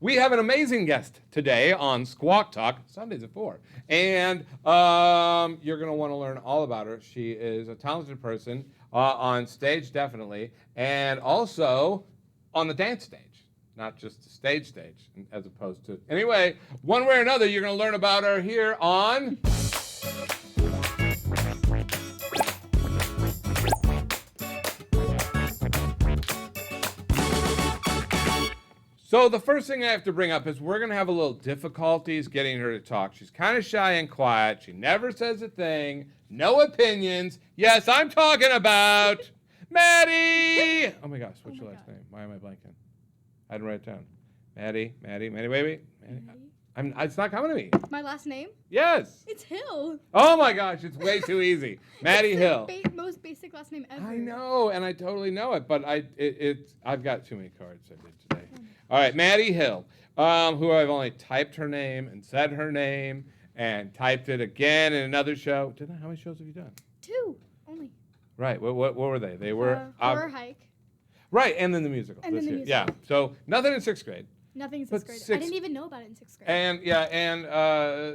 we have an amazing guest today on Squawk Talk, Sundays at 4. And you're going to want to learn all about her. She is a talented person on stage, definitely, and also on the dance stage. Not just the stage, as opposed to... Anyway, one way or another, you're going to learn about her here on... So the first thing I have to bring up is we're going to have a little difficulties getting her to talk. She's kind of shy and quiet. She never says a thing. No opinions. Yes, I'm talking about Maddie. Oh my gosh, what's your last name? Why am I blanking? I didn't write it down. Maddie, wait. Maddie. It's not coming to me. My last name? Yes. It's Hill. Oh my gosh, it's way too easy. Maddie Hill. It's the most basic last name ever. I know, and I totally know it, but I've got too many cards I did today. All right, Maddie Hill, who I've only typed her name and said her name and typed it again in another show. How many shows have you done? 2 only. Right. What were they? They were Horror Hike. Right, and then the musical. And then the musical. Yeah. So nothing in 6th grade. Nothing in 6th grade. I didn't even know about it in 6th grade. And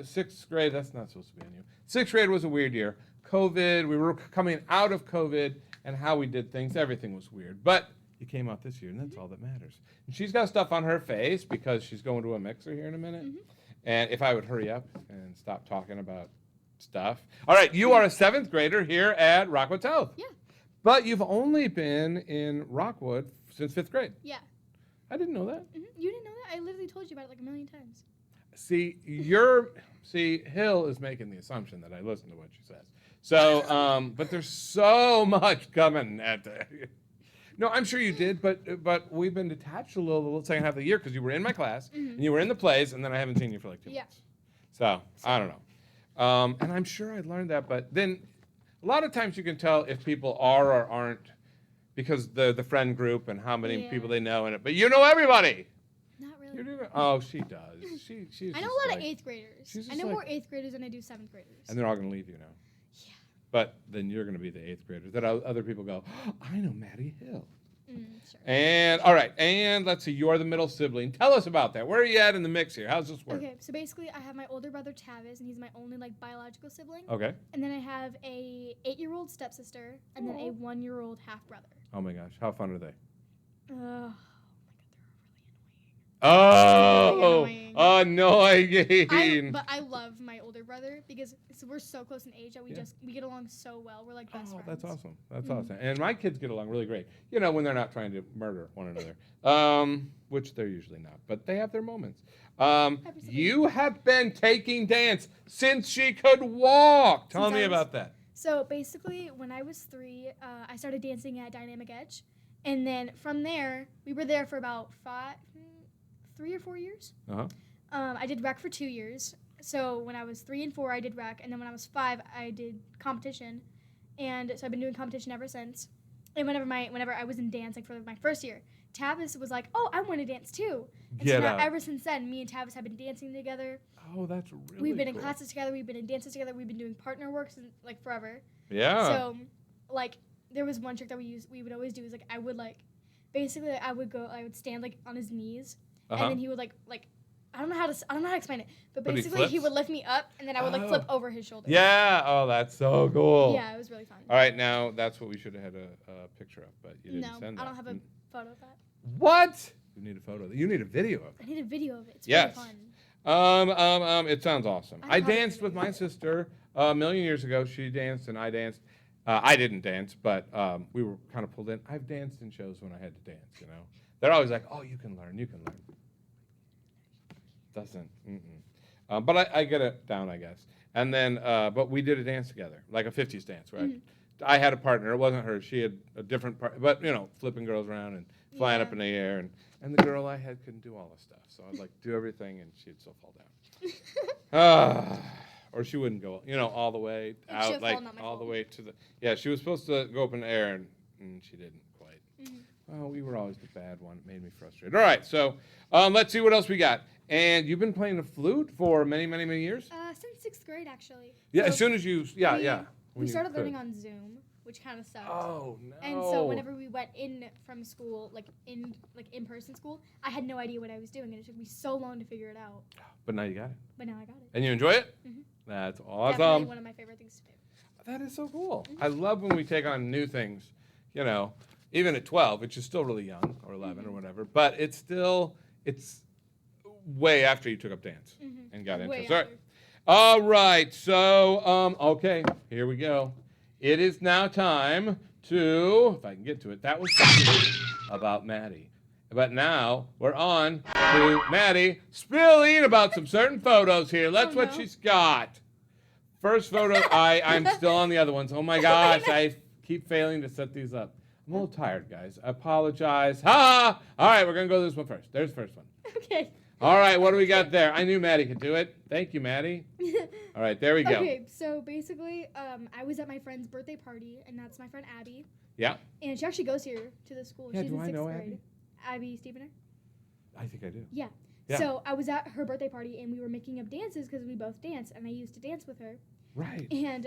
6th grade. That's not supposed to be on you. 6th grade was a weird year. COVID. We were coming out of COVID, and how we did things. Everything was weird, but. You came out this year, and that's all that matters. And she's got stuff on her face because she's going to a mixer here in a minute. Mm-hmm. And if I would hurry up and stop talking about stuff. All right, you are a 7th grader here at Rockwood South. Yeah. But you've only been in Rockwood since 5th grade. Yeah. I didn't know that. Mm-hmm. You didn't know that? I literally told you about it like a million times. See, Hill is making the assumption that I listen to what she says. So, but there's so much coming at the... No, I'm sure you did, but we've been detached a little the second half of the year because you were in my class, and you were in the plays, and then I haven't seen you for like 2 months. So, I don't know. And I'm sure I learned that, but then a lot of times you can tell if people are or aren't because the friend group and how many people they know in it. But you know everybody. Not really. Oh, she does. She's I know a lot of 8th graders. I know more 8th graders than I do 7th graders. And they're all going to leave you now. But then you're going to be the 8th graders that other people go, oh, I know Maddie Hill. Sure. And, all right, and let's see, you're the middle sibling. Tell us about that. Where are you at in the mix here? How's this work? Okay, so basically I have my older brother, Tavis, and he's my only, biological sibling. Okay. And then I have a 8-year-old stepsister, and then a 1-year-old half-brother. Oh, my gosh. How fun are they? Oh, annoying. But I love my older brother because we're so close in age that we get along so well. We're like best friends. That's awesome. That's awesome. And my kids get along really great. You know, when they're not trying to murder one another, which they're usually not, but they have their moments. You have been taking dance since she could walk. Tell me about that. So basically, when I was 3, I started dancing at Dynamic Edge, and then from there, we were there for about 3 or 4 years. I did rec for 2 years. So when I was 3 and 4, I did rec, and then when I was 5, I did competition, and so I've been doing competition ever since. And whenever I was in dance, for my first year, Tavis was like, "Oh, I want to dance too." And so now, ever since then, me and Tavis have been dancing together. Oh, that's really We've been cool. in classes together. We've been in dances together. We've been doing partner work since forever. Yeah. So, there was one trick that we would always do is I would I would stand on his knees. And then he would I don't know how to explain it, but basically he would lift me up and then I would flip over his shoulder. Yeah. Oh, that's so cool. Yeah, it was really fun. All right, now that's what we should have had a picture of, but you didn't send that. No, I don't have a photo of that. What? You need a photo of that. You need a video of it. I need a video of it. It's really fun. It sounds awesome. I danced with my sister a million years ago. She danced and I danced. I didn't dance, but we were kind of pulled in. I've danced in shows when I had to dance, you know. They're always like, oh, you can learn. Doesn't. But I get it down, I guess. And then, but we did a dance together, like a 50s dance, right? I had a partner. It wasn't her. She had a different partner. But, flipping girls around and flying up in the air. And the girl I had couldn't do all this stuff. So I'd do everything, and she'd still fall down. Or she wouldn't go, all the way out, all the way to the... Yeah, she was supposed to go up in the air, and she didn't quite. Well, we were always the bad one. It made me frustrated. All right, so let's see what else we got. And you've been playing the flute for many, many, many years? Since 6th grade, actually. Yeah, so as soon as you... we started learning on Zoom. which kind of sucked. Oh no! And so whenever we went in from school, in-person school, I had no idea what I was doing, and it took me so long to figure it out. But now you got it. But now I got it. And you enjoy it? Mm-hmm. That's awesome. Definitely one of my favorite things to do. That is so cool. Mm-hmm. I love when we take on new things. You know, even at 12, which is still really young, or 11 or whatever. But it's way after you took up dance and got into it. All right. So, okay, here we go. It is now time to, if I can get to it, that was about Maddie. But now we're on to Maddie spilling about some certain photos here. Let's what she's got. First photo, I'm still on the other ones. Oh my gosh, I keep failing to set these up. I'm a little tired, guys. I apologize. Ha! All right, we're going to go to this one first. There's the first one. Okay. All right, what do we got there? I knew Maddie could do it. Thank you, Maddie. All right, there we go. Okay, so basically, I was at my friend's birthday party, and that's my friend Abby. Yeah. And she actually goes here to the school. Yeah, She's do in I 6th know grade. Abby? Abby Stevener? I think I do. Yeah. Yeah. So I was at her birthday party, and we were making up dances because we both dance, and I used to dance with her. Right. And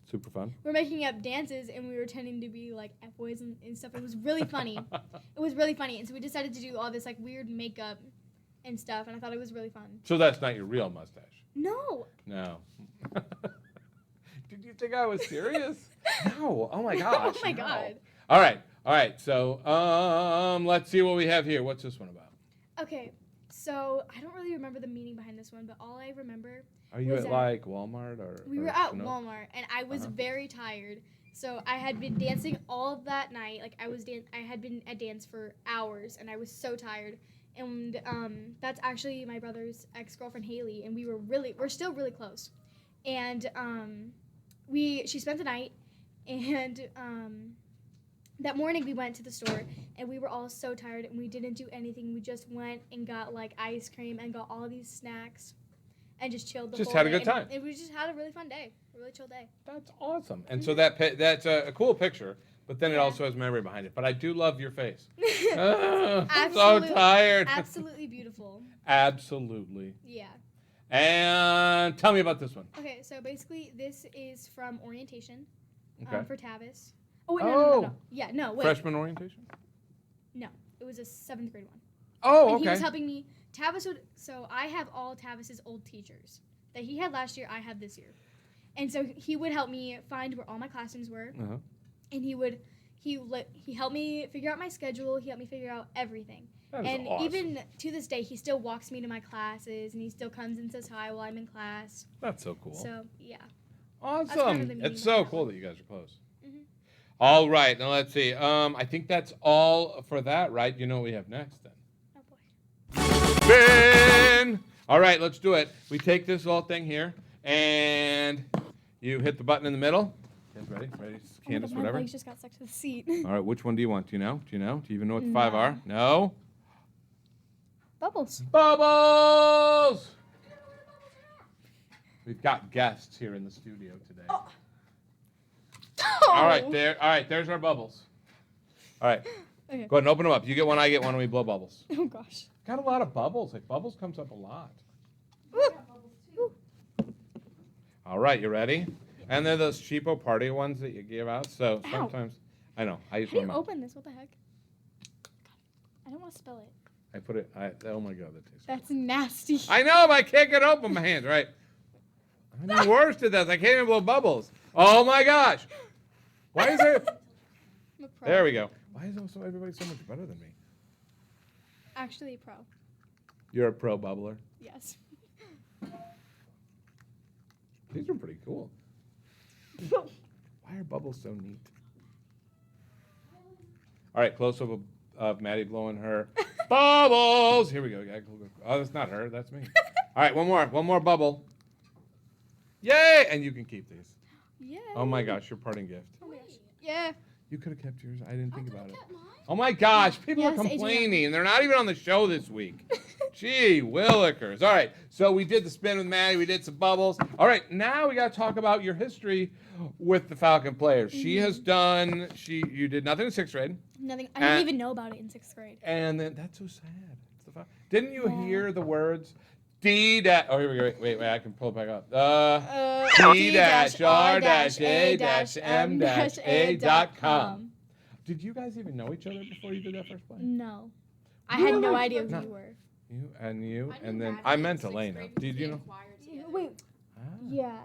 super fun. we're making up dances, and we were pretending to be like F-boys and stuff. It was really funny. It was really funny, and so we decided to do all this like weird makeup and stuff, and I thought it was really fun. So that's not your real mustache? No. No. Did you think I was serious? No. Oh my gosh. Oh my no. God. All right. So let's see what we have here. What's this one about? Okay. So I don't really remember the meaning behind this one, but all I remember Are you at like Walmart or? We or were at Chanel? Walmart, and I was very tired. So I had been dancing all of that night. Like I had been at dance for hours, and I was so tired. And that's actually my brother's ex-girlfriend Haley, and we're still really close. And she spent the night, and that morning we went to the store, and we were all so tired, and we didn't do anything. We just went and got like ice cream and got all these snacks, and just chilled the whole day. Just had a good time. And we just had a really fun day, a really chill day. That's awesome. And so that's a cool picture, but then it also has memory behind it. But I do love your face. I'm so tired. Absolutely beautiful. Absolutely. Yeah. And tell me about this one. Okay, so basically this is from orientation Okay. for Tavis. Oh, wait, no. Yeah, no, wait. Freshman orientation? No, it was a 7th grade one. Oh, And okay. he was helping me. So I have all Tavis's old teachers that he had last year, I have this year. And so he would help me find where all my classrooms were. Uh-huh. And he helped me figure out my schedule. He helped me figure out everything. That is And awesome. even to this day, he still walks me to my classes, and he still comes and says hi while I'm in class. That's so cool. So, yeah. Awesome. kind of the meaning It's so behind that cool one. that you guys are close. Mhm. All right. Now let's see. I think that's all for that, right? You know what we have next then? Oh, boy. Spin! All right, let's do it. We take this little thing here, and you hit the button in the middle. Okay, ready? Candace, my whatever. legs just got stuck to the seat. All right, which one do you want? Do you know? Do you even know what the 5 are? No? Bubbles. Bubbles! We've got guests here in the studio today. Oh. All right, there's our bubbles. All right. Okay. Go ahead and open them up. You get one, I get one, and we blow bubbles. Oh, gosh. Got a lot of bubbles. Like, bubbles comes up a lot. Ooh. All right, you ready? And they're those cheapo party ones that you give out. So Ow. sometimes, I know, I use How do my you mouth. open this? What the heck? I don't want to spill it. I put it, oh my God, that tastes That's nasty. I know, but I can't get it open with my hands, right? I'm the worst at this. I can't even blow bubbles. Oh my gosh. Why is there, I'm a pro. there we go. Why is everybody so much better than me? Actually, pro. You're a pro bubbler. Yes. These are pretty cool. Why are bubbles so neat? All right, close up of Maddie blowing her bubbles. Here we go. Oh, that's not her. That's me. All right, one more bubble. Yay! And you can keep these. Yeah. Oh my gosh, your parting gift. Oh my gosh. Yeah. You could have kept yours. I didn't think about it. Oh my gosh, people are Yes, Adrian. complaining. They're not even on the show this week. Gee, willikers. All right, so we did the spin with Maddie. We did some bubbles. All right, now we got to talk about your history with the Falcon players. She has done. You did nothing in 6th grade, Nothing. I didn't even know about it in 6th grade. and then that's so sad. Didn't you hear the words? D dash. Oh, here we go. Wait, I can pull it back up. D-R-M-A.com. Did you guys even know each other before you did that first play? No. I had no idea who you were. You, and then I meant Elena. Did you know? Wait. Yeah.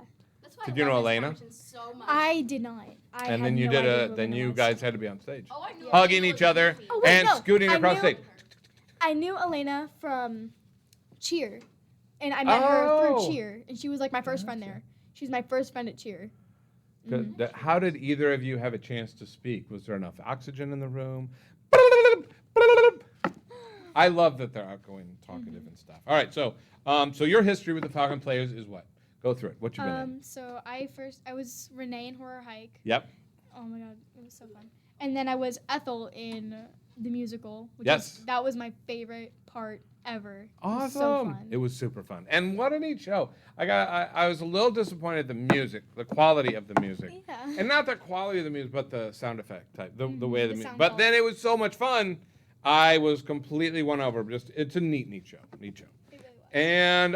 Did you know Elena? So much. I did not. And then you no did idea who then Elena you was. guys had to be on stage. Oh, I knew Hugging each other and scooting across stage. I knew Elena from cheer. And I met her through cheer. And she was like my first friend there. She was my first friend at cheer. How did either of you have a chance to speak? Was there enough oxygen in the room? I love that they're outgoing and talkative and stuff. All right, so your history with the Falcon Players is what? Go through it. What you been in? So I was Renee in Horror Hike. Yep. Oh my god, it was so fun. And then I was Ethel in the musical. That was my favorite part ever. Awesome. It was so fun. It was super fun. And what a neat show. I was a little disappointed at the music, the quality of the music. Yeah. And not the quality of the music, but the sound effect type, the way the music. sound But then quality. it was so much fun. I was completely won over. It's a neat show. Neat show. It really was. And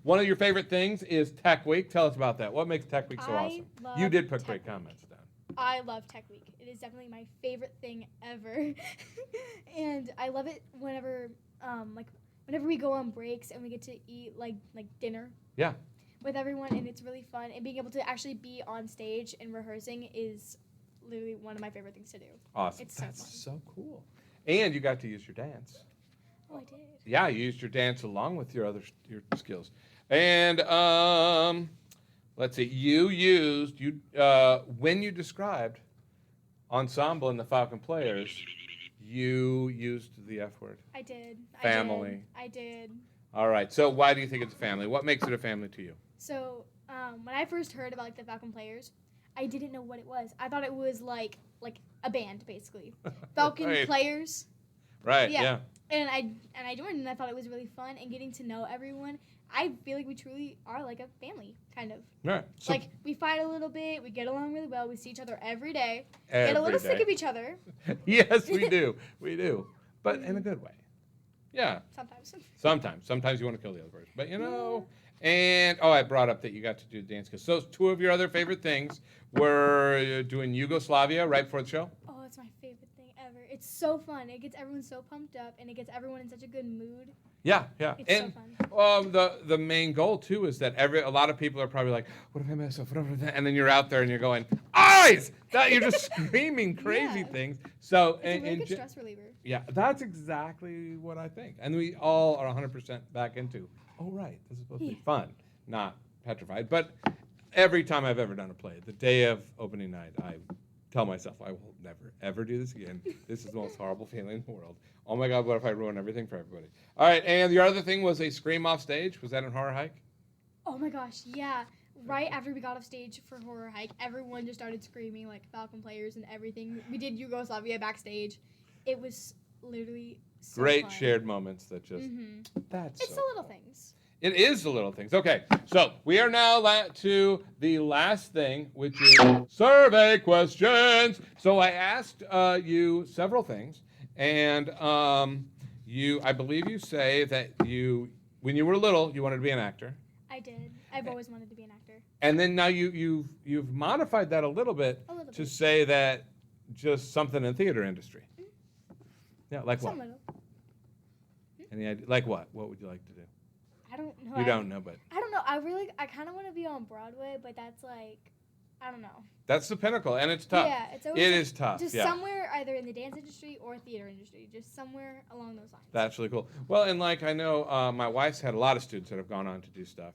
one of your favorite things is Tech Week. Tell us about that. What makes Tech Week so awesome? You did put great comments down. I love Tech Week. It is definitely my favorite thing ever. And I love it whenever we go on breaks and we get to eat like dinner. Yeah. With everyone, and it's really fun. And being able to actually be on stage and rehearsing is literally one of my favorite things to do. Awesome. It's so That's fun. so cool. And you got to use your dance. Oh, I did. Yeah, you used your dance along with your skills. And let's see, when you described ensemble and the Falcon Players, you used the F word. I did. Family. I did. All right. So why do you think it's a family? What makes it a family to you? So when I first heard about the Falcon Players, I didn't know what it was. I thought it was like a band basically. Falcon Right. Players. Right. Yeah. And I joined and I thought it was really fun and getting to know everyone. I feel like we truly are like a family, kind of. Right. So Like we fight a little bit, we get along really well, we see each other every day, every get a little day. sick of each other Yes, we do. We do. But in a good way. Yeah. sometimes. Sometimes you want to kill the other person. But and I brought up that you got to do dance because those two of your other favorite things were doing Yugoslavia right before the show. Oh, it's my favorite thing ever. It's so fun. It gets everyone so pumped up and it gets everyone in such a good mood. Yeah. It's And so fun. the main goal too is that a lot of people are probably like, what if I mess up? What if I and then you're out there and you're going, eyes! You're just screaming crazy Yeah. things. So It's a really good stress reliever. yeah, that's exactly what I think. And we all are 100% back into, right, this is supposed to be fun, not petrified. But every time I've ever done a play, the day of opening night, I tell myself, I will never, ever do this again. This is the most horrible feeling in the world. Oh my God, what if I ruin everything for everybody? All right, and your other thing was a scream off stage. Was that in Horror Hike? Oh my gosh, yeah. Right after we got off stage for Horror Hike, everyone just started screaming like Falcon Players and everything. We did Yugoslavia backstage. It was literally so Great fun. shared moments that just, that's It's so the little cool. things. It is the little things. Okay, so we are now to the last thing, which is survey questions. So I asked you several things, and I believe you say that when you were little, you wanted to be an actor. I did. I've always wanted to be an actor. And then now you've modified that a little bit to say that just something in the theater industry. Yeah, like what? Some little. Any idea? Like what? What would you like to do? I don't know. You don't know, but I don't know. I kind of want to be on Broadway, but that's like, I don't know. that's the pinnacle, and it's tough. Yeah, it's always It like, is tough. Just yeah. somewhere either in the dance industry or theater industry, just somewhere along those lines. That's really cool. Well, and like I know my wife's had a lot of students that have gone on to do stuff,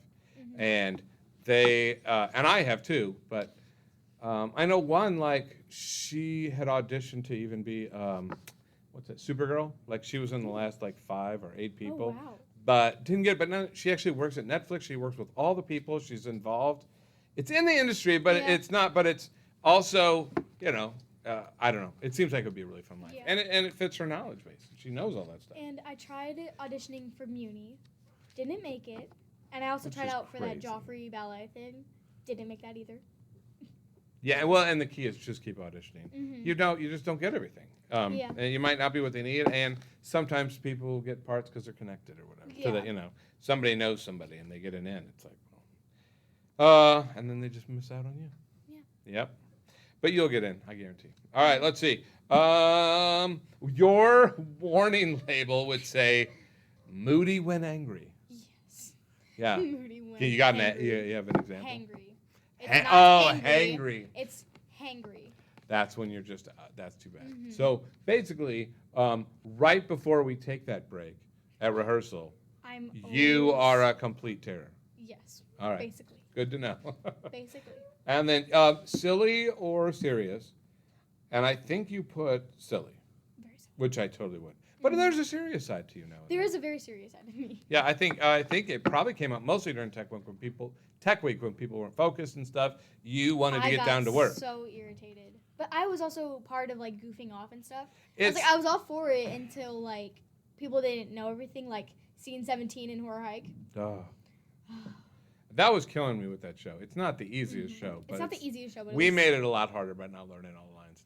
and they and I have too. But I know one like she had auditioned to even be what's it, Supergirl? Like she was in the last like 5 or 8 people, Oh, wow. but didn't get it. But now she actually works at Netflix. She works with all the people. She's involved. It's in the industry, but Yeah. it's not. But it's also I don't know. It seems like it would be a really fun life, Yeah. and it fits her knowledge base. She knows all that stuff. And I tried auditioning for Muni, didn't make it. And I also Which tried is out for that crazy. Joffrey ballet thing, didn't make that either. Yeah, well, and the key is just keep auditioning. Mm-hmm. You just don't get everything. Yeah. And you might not be what they need, and sometimes people get parts because they're connected or whatever. Yeah. So that, somebody knows somebody and they get an in. It's like, and then they just miss out on you. Yeah. Yep. But you'll get in, I guarantee. All right, let's see. Your warning label would say, moody when angry. Yes. Yeah. Moody when You got hangry. you have an example? Hangry. It's not hangry. It's hangry. That's when you're just, that's too bad. Mm-hmm. So basically, right before we take that break at rehearsal, you are a complete terror. Yes. All right. Basically. Good to know. Basically. And then silly or serious. And I think you put silly, Very silly. which I totally would. But there's a serious side to you now. There is a very serious side of me. Yeah, I think it probably came up mostly during Tech Week when people weren't focused and stuff. You wanted to get down to work. I got so irritated. But I was also part of like goofing off and stuff. It's, I was all for it until like people didn't know everything, like Scene 17 in Horror Hike. That was killing me with that show. It's not the easiest show. But It's not the easiest show, but we made it a lot harder by not learning all the lines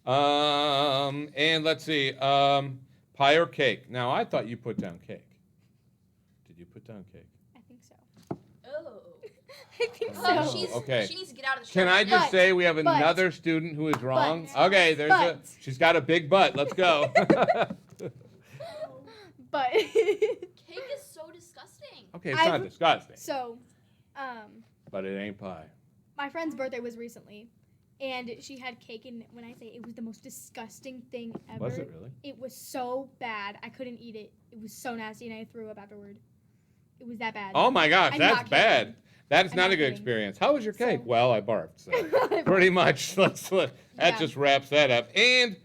and things. And let's see, pie or cake. Now, I thought you put down cake. Did you put down cake? I think so. Oh. I think Oh, so. okay. She needs to get out of the show. Can I just But- say we have but- another student who is wrong? but- Okay, she's got a big butt. Let's go. But Cake is so disgusting. Okay, it's not disgusting, so, but it ain't pie. my friend's birthday was recently, and she had cake, and when I say it was the most disgusting thing ever. Was it really? It was so bad. I couldn't eat it. It was so nasty, and I threw up afterward. It was that bad. Oh my gosh, I'm that's not bad. kidding. That's I'm not not a good kidding. experience. How was your cake? So- Well, I barfed. So. Pretty much. That Yeah. just wraps that up. And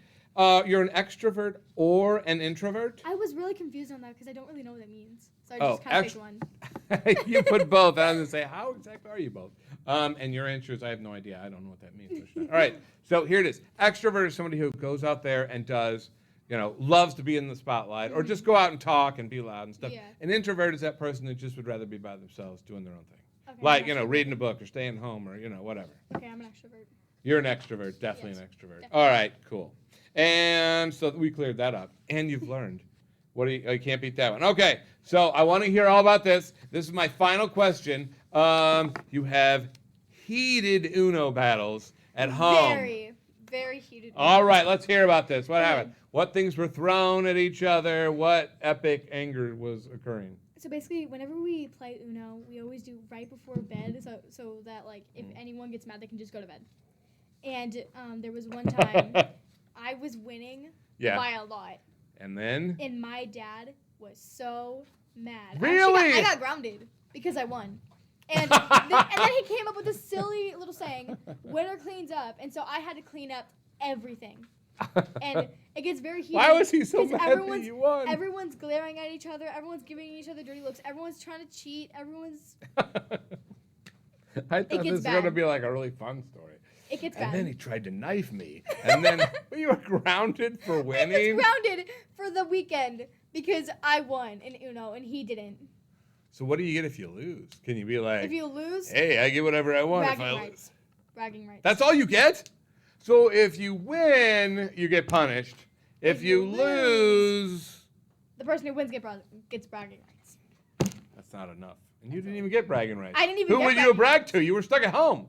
you're an extrovert or an introvert? I was really confused on that because I don't really know what that means. So I Oh, just kind of picked one. You put both. I was going to say, how exactly are you both? And your answer is, I have no idea. I don't know what that means. All right. So here it is. Extrovert is somebody who goes out there and does, loves to be in the spotlight or just go out and talk and be loud and stuff. Yeah. An introvert is that person that just would rather be by themselves doing their own thing. Okay, Like, I'm an extrovert. reading a book or staying home or, whatever. Okay, I'm an extrovert. You're an extrovert, definitely Yes, an extrovert. definitely. All right, cool. And so we cleared that up. And you've learned. You can't beat that one. Okay, so I want to hear all about this. This is my final question. You have heated Uno battles at home. Very, very heated. All right, let's hear about this. What Go ahead. happened? What things were thrown at each other? What epic anger was occurring? So basically, whenever we play Uno, we always do right before bed, so that like if anyone gets mad, they can just go to bed. And there was one time I was winning Yeah. by a lot, And then? and my dad was so mad. Really? I got grounded because I won. And then he came up with this silly little saying, "Winner cleans up," and so I had to clean up everything. And it gets very heated. Why was he so 'cause mad that you won? Everyone's glaring at each other. Everyone's giving each other dirty looks. Everyone's trying to cheat. Everyone's. I thought gets this was going to bad. be like a really fun story. It gets And bad. then he tried to knife me. And then you were grounded for I winning? was grounded for the weekend because I won in Uno and he didn't. So what do you get if you lose? Can you be like, If you lose, hey, I get whatever I want if bragging I lose? rights. Bragging rights. That's all you get? So if you win, you get punished. If you lose, The person who wins gets bragging rights. that's not enough. And you didn't even get bragging rights. I didn't even Who get would you bragging brag to? You were stuck at home.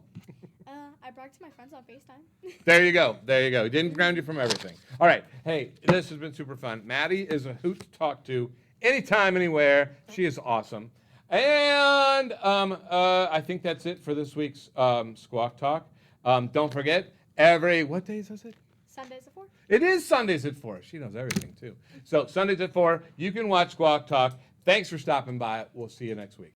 I bragged to my friends on FaceTime. There you go. There you go. Didn't ground you from everything. All right. Hey, this has been super fun. Maddie is a hoot to talk to anytime, anywhere. She is awesome. And I think that's it for this week's Squawk Talk. Don't forget, what days is it? Sundays at 4. It is Sundays at 4. She knows everything, too. So Sundays at 4, you can watch Squawk Talk. Thanks for stopping by. We'll see you next week.